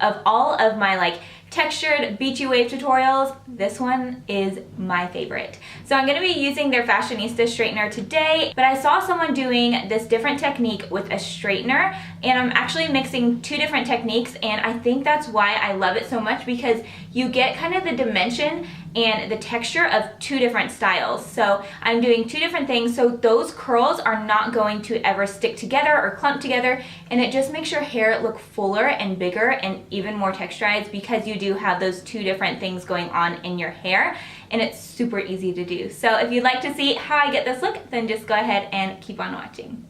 Of all of my like textured beachy wave tutorials, this one is my favorite. So I'm gonna be using their Fashionista straightener today, but I saw someone doing this different technique with a straightener, and I'm actually mixing two different techniques, and I think that's why I love it so much, because you get kind of the dimension and the texture of two different styles. So I'm doing two different things, so those curls are not going to ever stick together or clump together, and it just makes your hair look fuller and bigger and even more texturized, because you do have those two different things going on in your hair, and it's super easy to do. So if you'd like to see how I get this look, then just go ahead and keep on watching.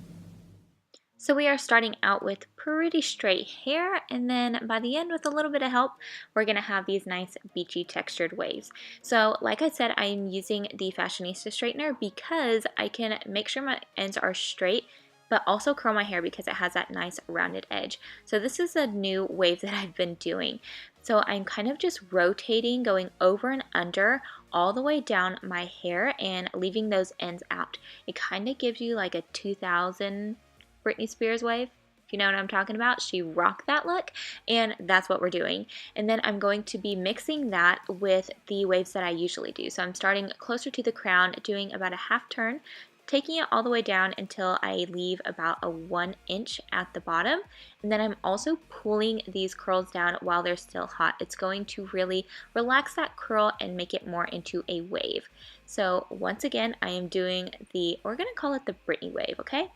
So we are starting out with pretty straight hair, and then by the end, with a little bit of help, we're gonna have these nice beachy textured waves. So like I said, I'm using the Fashionista straightener because I can make sure my ends are straight, but also curl my hair because it has that nice rounded edge. So this is a new wave that I've been doing. So I'm kind of just rotating, going over and under all the way down my hair and leaving those ends out. It kind of gives you like a 2000 Britney Spears wave, if you know what I'm talking about. She rocked that look, and that's what we're doing. And then I'm going to be mixing that with the waves that I usually do. So I'm starting closer to the crown, doing about a half turn, taking it all the way down until I leave about a 1 inch at the bottom. And then I'm also pulling these curls down while they're still hot. It's going to really relax that curl and make it more into a wave. So once again, I am doing we're gonna call it the Britney wave, okay?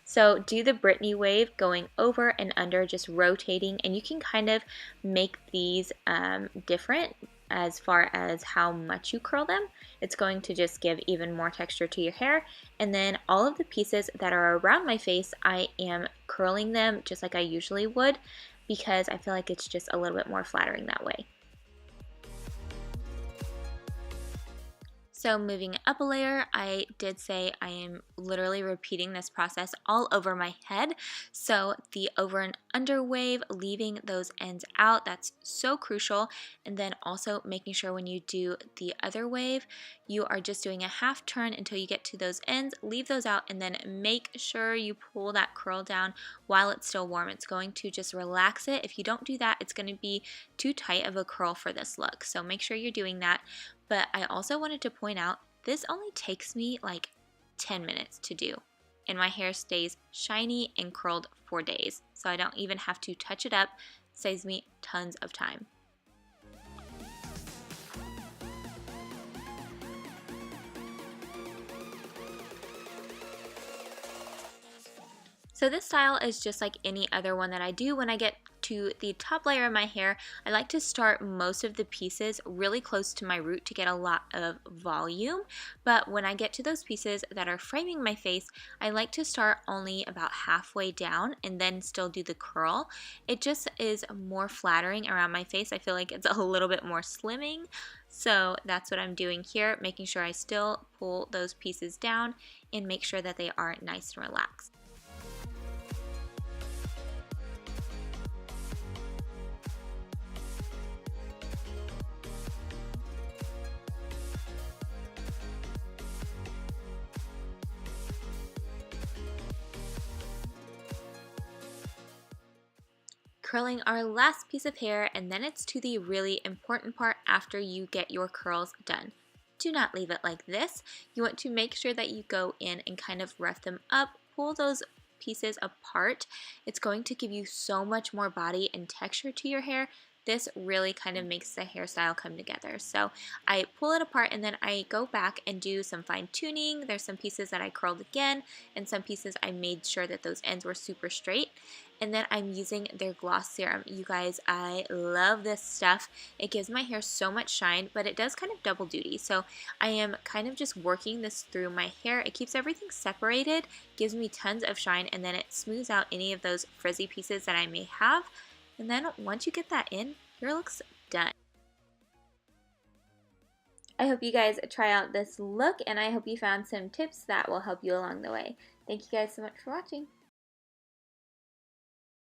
So do the Britney wave, going over and under, just rotating, and you can kind of make these different as far as how much you curl them. It's going to just give even more texture to your hair. And then all of the pieces that are around my face, I am curling them just like I usually would, because I feel like it's just a little bit more flattering that way. So moving up a layer, I did say I am literally repeating this process all over my head. So the over and under wave, leaving those ends out, that's so crucial. And then also making sure when you do the other wave, you are just doing a half turn until you get to those ends, leave those out, and then make sure you pull that curl down while it's still warm. It's going to just relax it. If you don't do that, it's going to be too tight of a curl for this look. So make sure you're doing that. But I also wanted to point out, this only takes me like 10 minutes to do, and my hair stays shiny and curled for days. So I don't even have to touch it up. It saves me tons of time. So this style is just like any other one that I do. When I get to the top layer of my hair, I like to start most of the pieces really close to my root to get a lot of volume. But when I get to those pieces that are framing my face, I like to start only about halfway down and then still do the curl. It just is more flattering around my face. I feel like it's a little bit more slimming. So that's what I'm doing here, making sure I still pull those pieces down and make sure that they are nice and relaxed. Curling our last piece of hair, and then it's to the really important part after you get your curls done. Do not leave it like this. You want to make sure that you go in and kind of rough them up, pull those pieces apart. It's going to give you so much more body and texture to your hair. This really kind of makes the hairstyle come together. So I pull it apart, and then I go back and do some fine tuning. There's some pieces that I curled again, and some pieces I made sure that those ends were super straight. And then I'm using their gloss serum. You guys, I love this stuff. It gives my hair so much shine, but it does kind of double duty. So I am kind of just working this through my hair. It keeps everything separated, gives me tons of shine, and then it smooths out any of those frizzy pieces that I may have. And then once you get that in, your look's done. I hope you guys try out this look, and I hope you found some tips that will help you along the way. Thank you guys so much for watching.